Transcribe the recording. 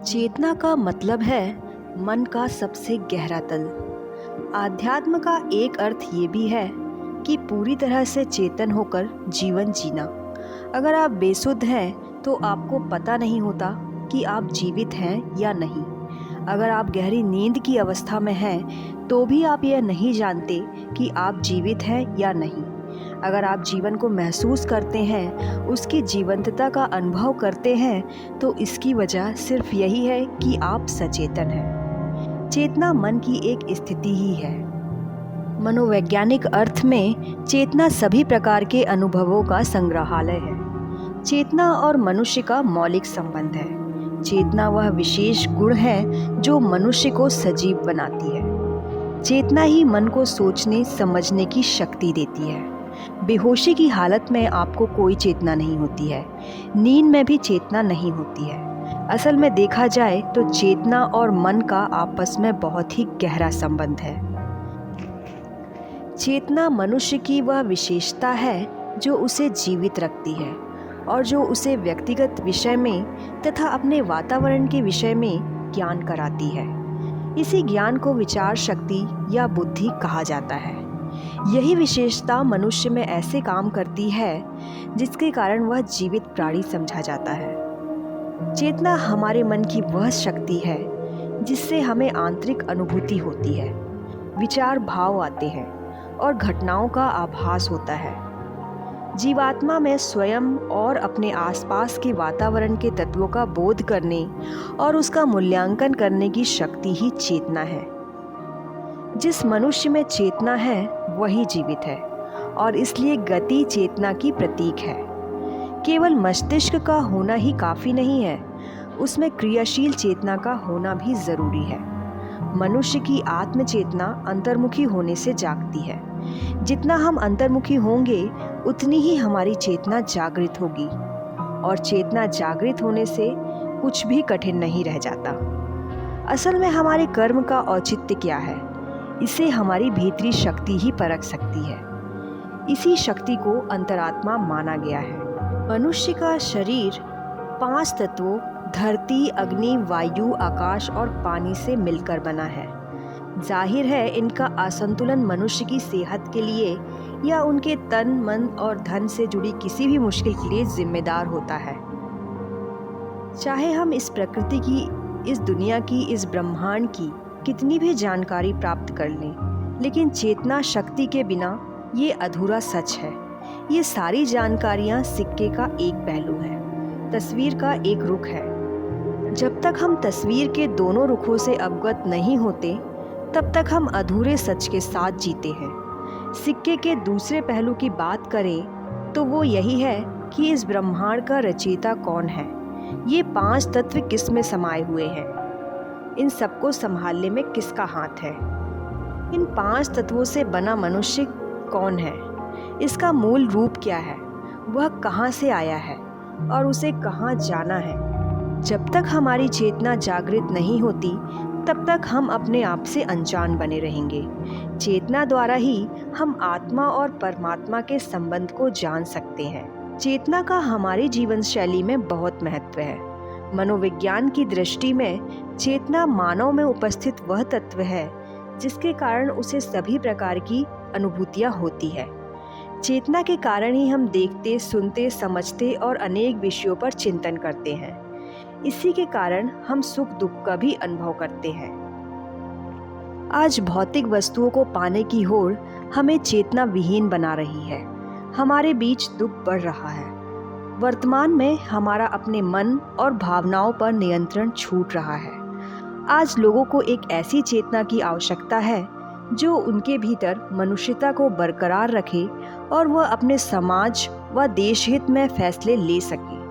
चेतना का मतलब है मन का सबसे गहरा तल। आध्यात्म का एक अर्थ ये भी है कि पूरी तरह से चेतन होकर जीवन जीना। अगर आप बेसुध हैं तो आपको पता नहीं होता कि आप जीवित हैं या नहीं। अगर आप गहरी नींद की अवस्था में हैं तो भी आप यह नहीं जानते कि आप जीवित हैं या नहीं। अगर आप जीवन को महसूस करते हैं, उसकी जीवंतता का अनुभव करते हैं, तो इसकी वजह सिर्फ यही है कि आप सचेतन हैं। चेतना मन की एक स्थिति ही है। मनोवैज्ञानिक अर्थ में चेतना सभी प्रकार के अनुभवों का संग्रहालय है। चेतना और मनुष्य का मौलिक संबंध है। चेतना वह विशेष गुण है जो मनुष्य को सजीव बनाती है। चेतना ही मन को सोचने समझने की शक्ति देती है। बेहोशी की हालत में आपको कोई चेतना नहीं होती है। नींद में भी चेतना नहीं होती है। असल में देखा जाए तो चेतना और मन का आपस में बहुत ही गहरा संबंध है। चेतना मनुष्य की वह विशेषता है जो उसे जीवित रखती है और जो उसे व्यक्तिगत विषय में तथा अपने वातावरण के विषय में ज्ञान कराती है। इसी ज्ञान को विचार शक्ति या बुद्धि कहा जाता है। यही विशेषता मनुष्य में ऐसे काम करती है जिसके कारण वह जीवित प्राणी समझा जाता है। चेतना हमारे मन की वह शक्ति है जिससे हमें आंतरिक अनुभूति होती है, विचार भाव आते हैं और घटनाओं का आभास होता है। जीवात्मा में स्वयं और अपने आसपास के वातावरण के तत्वों का बोध करने और उसका मूल्यांकन करने की शक्ति ही चेतना है। जिस मनुष्य में चेतना है वही जीवित है और इसलिए गति चेतना की प्रतीक है। केवल मस्तिष्क का होना ही काफ़ी नहीं है, उसमें क्रियाशील चेतना का होना भी ज़रूरी है। मनुष्य की आत्मचेतना अंतर्मुखी होने से जागती है। जितना हम अंतर्मुखी होंगे उतनी ही हमारी चेतना जागृत होगी और चेतना जागृत होने से कुछ भी कठिन नहीं रह जाता। असल में हमारे कर्म का औचित्य क्या है, इसे हमारी भीतरी शक्ति ही परख सकती है। इसी शक्ति को अंतरात्मा माना गया है। मनुष्य का शरीर 5 तत्वों धरती, अग्नि, वायु, आकाश और पानी से मिलकर बना है। जाहिर है इनका असंतुलन मनुष्य की सेहत के लिए या उनके तन, मन और धन से जुड़ी किसी भी मुश्किल के लिए जिम्मेदार होता है। चाहे हम इस प्रकृति की, इस दुनिया की, इस ब्रह्मांड की कितनी भी जानकारी प्राप्त कर लें, लेकिन चेतना शक्ति के बिना ये अधूरा सच है। ये सारी जानकारियाँ सिक्के का एक पहलू है, तस्वीर का एक रुख है। जब तक हम तस्वीर के दोनों रुखों से अवगत नहीं होते, तब तक हम अधूरे सच के साथ जीते हैं। सिक्के के दूसरे पहलू की बात करें तो वो यही है कि इस ब्रह्मांड का रचयिता कौन है, ये 5 तत्व किस में समाये हुए हैं, इन सबको संभालने में किसका हाथ है। इन 5 तत्वों से बना मनुष्य कौन है, इसका मूल रूप क्या है, वह कहाँ से आया है और उसे कहाँ जाना है। जब तक हमारी चेतना जागृत नहीं होती तब तक हम अपने आप से अनजान बने रहेंगे। चेतना द्वारा ही हम आत्मा और परमात्मा के संबंध को जान सकते हैं। चेतना का हमारी जीवन शैली में बहुत महत्व है। मनोविज्ञान की दृष्टि में चेतना मानव में उपस्थित वह तत्व है जिसके कारण उसे सभी प्रकार की अनुभूतियाँ होती है। चेतना के कारण ही हम देखते, सुनते, समझते और अनेक विषयों पर चिंतन करते हैं। इसी के कारण हम सुख दुख का भी अनुभव करते हैं। आज भौतिक वस्तुओं को पाने की होड़ हमें चेतना विहीन बना रही है। हमारे बीच दुख बढ़ रहा है। वर्तमान में हमारा अपने मन और भावनाओं पर नियंत्रण छूट रहा है। आज लोगों को एक ऐसी चेतना की आवश्यकता है जो उनके भीतर मनुष्यता को बरकरार रखे और वह अपने समाज व देश हित में फैसले ले सके।